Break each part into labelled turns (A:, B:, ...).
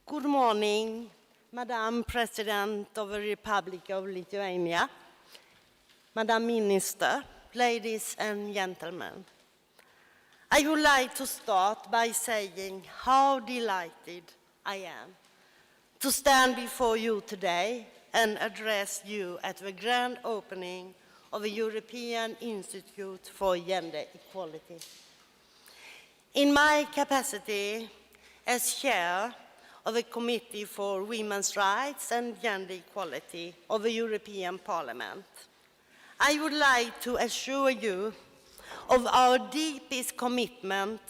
A: Good morning, Madam President of the Republic of Lithuania, Madam Minister, ladies and gentlemen. I would like to start by saying how delighted I am to stand before you today and address you at the grand opening of the European Institute for Gender Equality. In my capacity as chair of the Committee for Women's Rights and Gender Equality of the European Parliament, I would like to assure you of our deepest commitment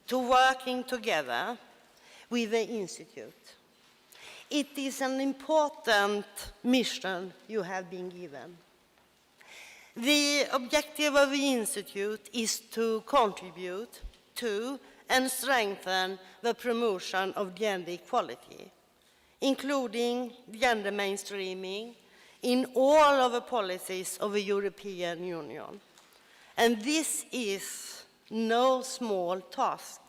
A: to working together with the Institute. It is an important mission you have been given. The objective of the Institute is to contribute to and strengthen the promotion of gender equality, including gender mainstreaming in all of the policies of the European Union. And this is no small task.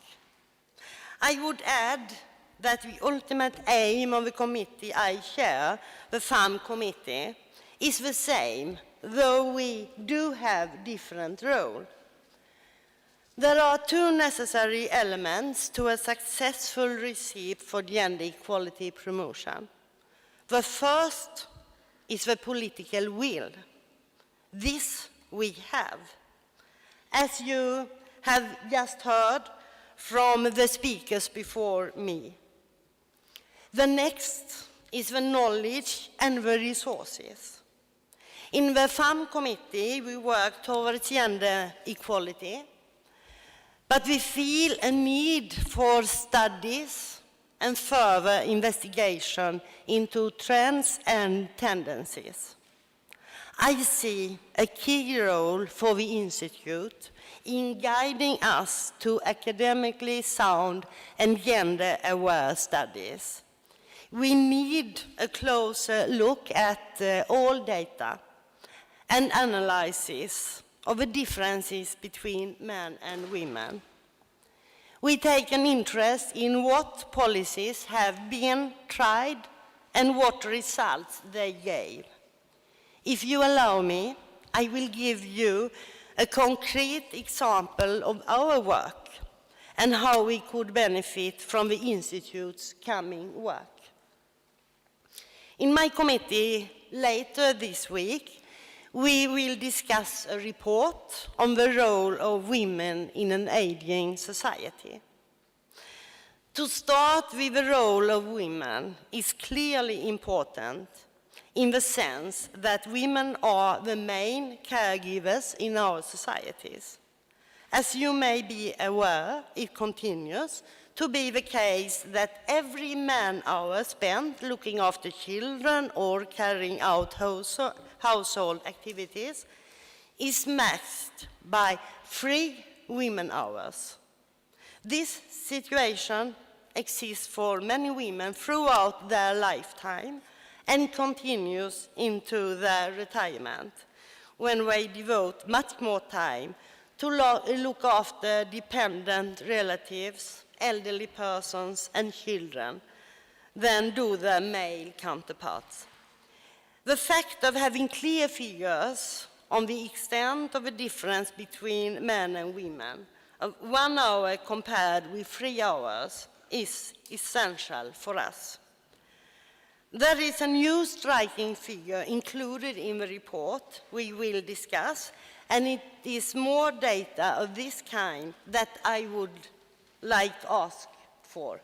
A: I would add that the ultimate aim of the committee I chair, the FAM committee, is the same, though we do have different roles. There are two necessary elements to a successful recipe for gender equality promotion. The first is the political will. This we have. As you have just heard from the speakers before me. The next is the knowledge and the resources. In the FAM committee, we work towards gender equality, but we feel a need for studies and further investigation into trends and tendencies. I see a key role for the Institute in guiding us to academically sound and gender-aware studies. We need a closer look at all data and analysis of the differences between men and women. We take an interest in what policies have been tried and what results they gave. If you allow me, I will give you a concrete example of our work and how we could benefit from the Institute's coming work. In my committee later this week, we will discuss a report on the role of women in an aging society. To start with, the role of women is clearly important in the sense that women are the main caregivers in our societies. As you may be aware, it continues to be the case that every man-hour spent looking after children or carrying out household activities is matched by 3 women hours. This situation exists for many women throughout their lifetime and continues into their retirement, when they devote much more time to look after dependent relatives, elderly persons, and children than do their male counterparts. The fact of having clear figures on the extent of the difference between men and women, of 1 hour compared with 3 hours, is essential for us. There is a new striking figure included in the report we will discuss, and it is more data of this kind that I would like to ask for.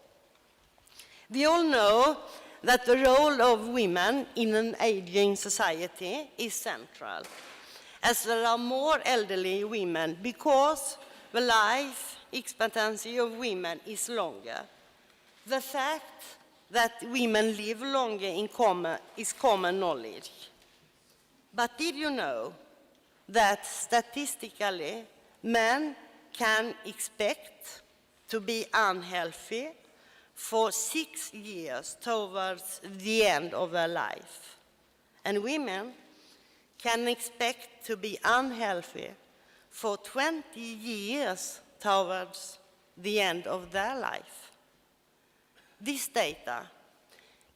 A: We all know that the role of women in an aging society is central, as there are more elderly women because the life expectancy of women is longer. The fact that women live longer is common knowledge. But did you know that statistically men can expect to be unhealthy for 6 years towards the end of their life? And women can expect to be unhealthy for 20 years towards the end of their life. This data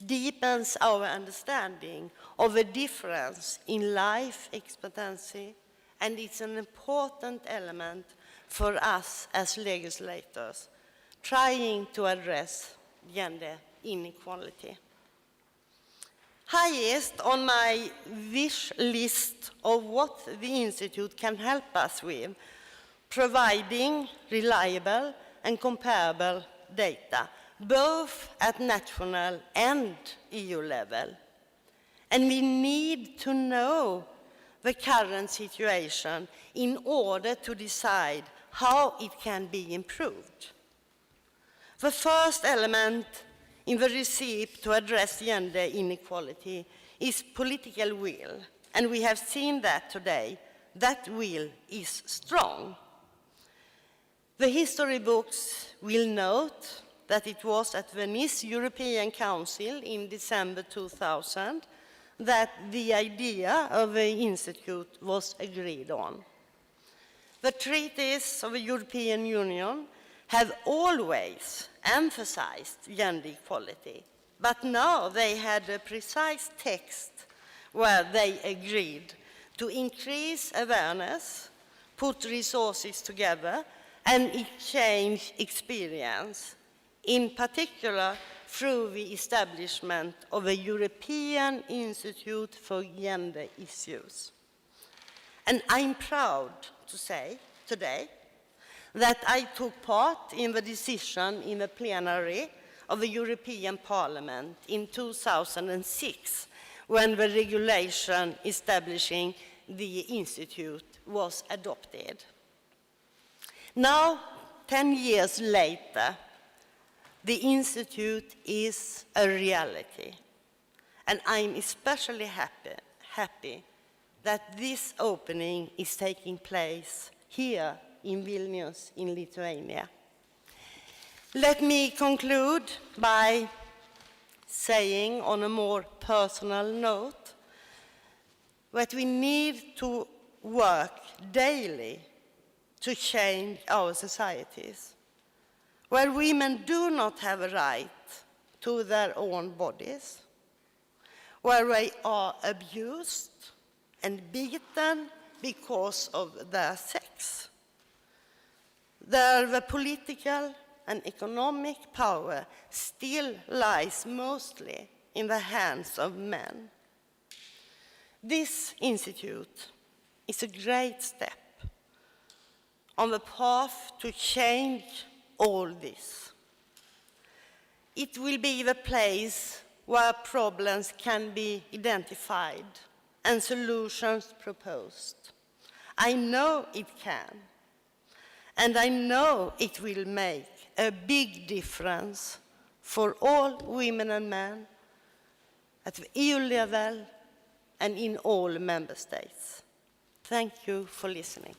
A: deepens our understanding of a difference in life expectancy, and it's an important element for us as legislators trying to address gender inequality. Highest on my wish list of what the Institute can help us with, providing reliable and comparable data, both at national and EU level. And we need to know the current situation in order to decide how it can be improved. The first element in the recipe to address gender inequality is political will, and we have seen that today. That will is strong. The history books will note that it was at the Nice European Council in December 2000 that the idea of the Institute was agreed on. The treaties of the European Union have always emphasized gender equality, but now they had a precise text where they agreed to increase awareness, put resources together, and exchange experience, in particular through the establishment of a European Institute for Gender Issues. And I'm proud to say today that I took part in the decision in the plenary of the European Parliament in 2006 when the regulation establishing the Institute was adopted. Now, 10 years later, the Institute is a reality, and I'm especially happy that this opening is taking place here in Vilnius, in Lithuania. Let me conclude by saying on a more personal note that we need to work daily to change our societies, where women do not have a right to their own bodies, where they are abused and beaten because of their sex. There, the political and economic power still lies mostly in the hands of men. This institute is a great step on the path to change all this. It will be the place where problems can be identified and solutions proposed. I know it can, and I know it will make a big difference for all women and men at the EU level and in all member states. Thank you for listening.